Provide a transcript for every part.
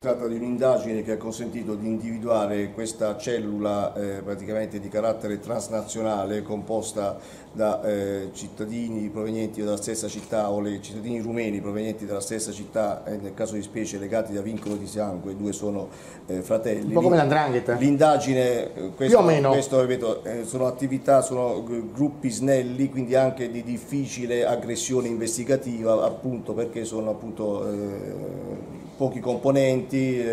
Si tratta di un'indagine che ha consentito di individuare questa cellula praticamente di carattere transnazionale composta da cittadini provenienti dalla stessa città o cittadini rumeni provenienti dalla stessa città, nel caso di specie legati da vincolo di sangue, due sono fratelli. Un po' come l''ndrangheta. L'indagine, più o meno. questo ripeto, sono attività, sono gruppi snelli, quindi anche di difficile aggressione investigativa, appunto perché sono pochi componenti,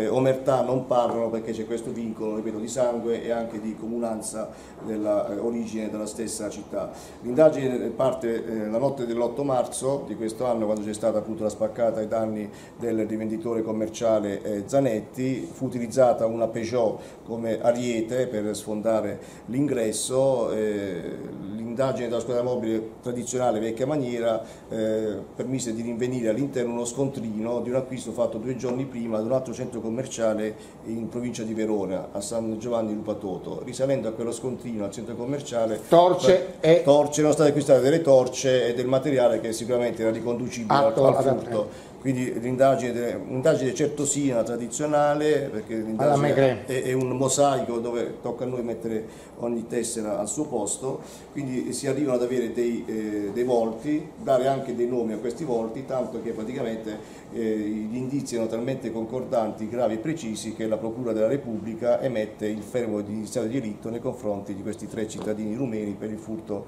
omertà non parlano perché c'è questo vincolo, ripeto, di sangue e anche di comunanza dell'origine della stessa città. L'indagine parte la notte dell'8 marzo di questo anno, quando c'è stata appunto la spaccata ai danni del rivenditore commerciale Zanetti. Fu utilizzata una Peugeot come ariete per sfondare l'ingresso. L'indagine della squadra mobile tradizionale vecchia maniera permise di rinvenire all'interno uno scontrino di un acquisto fatto 2 giorni prima ad un altro centro commerciale in provincia di Verona, a San Giovanni Lupatoto. Risalendo a quello scontrino, al centro commerciale, torce, erano state acquistate delle torce e del materiale che sicuramente era riconducibile al furto. Quindi un'indagine certosina, tradizionale, perché l'indagine è un mosaico dove tocca a noi mettere ogni tessera al suo posto, quindi si arrivano ad avere dei volti, dare anche dei nomi a questi volti, tanto che praticamente gli indizi erano talmente concordanti, gravi e precisi che la Procura della Repubblica emette il fermo di iniziato di delitto nei confronti di questi 3 cittadini rumeni per il furto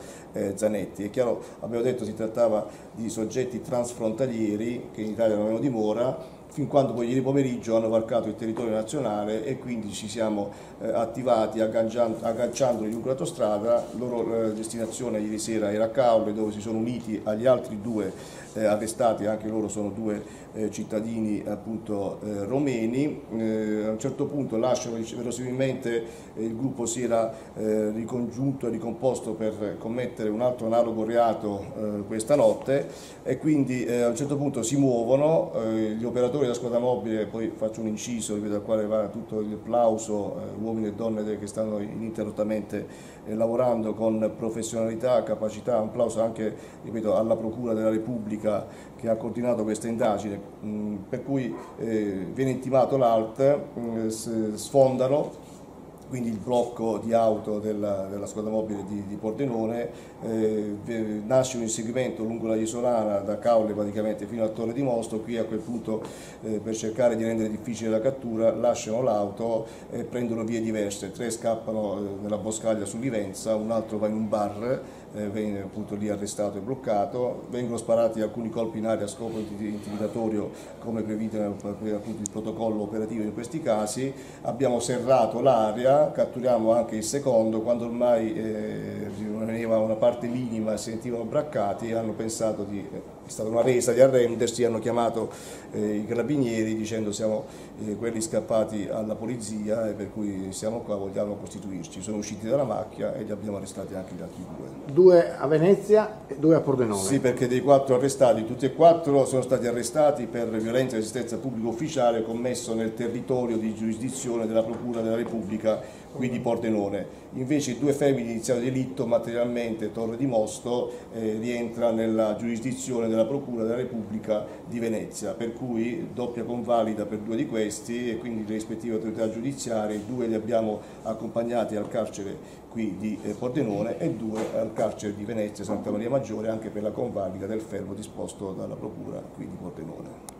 Zanetti. È chiaro, abbiamo detto, si trattava di soggetti transfrontalieri che in Italia non avevano dimora, fin quando poi ieri pomeriggio hanno varcato il territorio nazionale e quindi ci siamo attivati agganciandoli lungo l'autostrada. La loro destinazione ieri sera era a Caule, dove si sono uniti agli altri 2 arrestati, anche loro sono 2 cittadini appunto romeni. A un certo punto lasciano, verosimilmente il gruppo si era ricongiunto e ricomposto per commettere un altro analogo reato questa notte, e quindi a un certo punto si muovono. Gli operatori della squadra mobile, poi faccio un inciso al quale va tutto il plauso, uomini e donne che stanno ininterrottamente lavorando con professionalità, capacità, un plauso anche, ripeto, alla Procura della Repubblica che ha coordinato questa indagine, per cui viene intimato l'ALT, sfondano quindi il blocco di auto della squadra mobile di Pordenone, nasce un inseguimento lungo la Isolana da Caule praticamente fino a Torre di Mosto. Qui a quel punto, per cercare di rendere difficile la cattura, lasciano l'auto e prendono vie diverse. 3 scappano nella boscaglia su Livenza, un altro va in un bar, viene appunto lì arrestato e bloccato. Vengono sparati alcuni colpi in aria a scopo intimidatorio, come previsto appunto il protocollo operativo in questi casi. Abbiamo serrato l'area, catturiamo anche il secondo. Quando ormai rimaneva una parte minima e si sentivano braccati, hanno pensato è stata una resa di arrendersi, hanno chiamato i carabinieri dicendo siamo quelli scappati alla polizia e per cui siamo qua, vogliamo costituirci. Sono usciti dalla macchia e li abbiamo arrestati anche gli altri 2. 2 a Venezia e 2 a Pordenone. Sì, perché dei 4 arrestati, tutti e 4 sono stati arrestati per violenza e resistenza pubblico ufficiale commesso nel territorio di giurisdizione della Procura della Repubblica qui di Pordenone. Invece i 2 fermi di iniziato delitto, materialmente Torre di Mosto, rientra nella giurisdizione della Procura della Repubblica di Venezia, per cui doppia convalida per 2 di questi e quindi le rispettive autorità giudiziarie. 2 li abbiamo accompagnati al carcere qui di Pordenone e 2 al carcere di Venezia Santa Maria Maggiore, anche per la convalida del fermo disposto dalla Procura qui di Pordenone.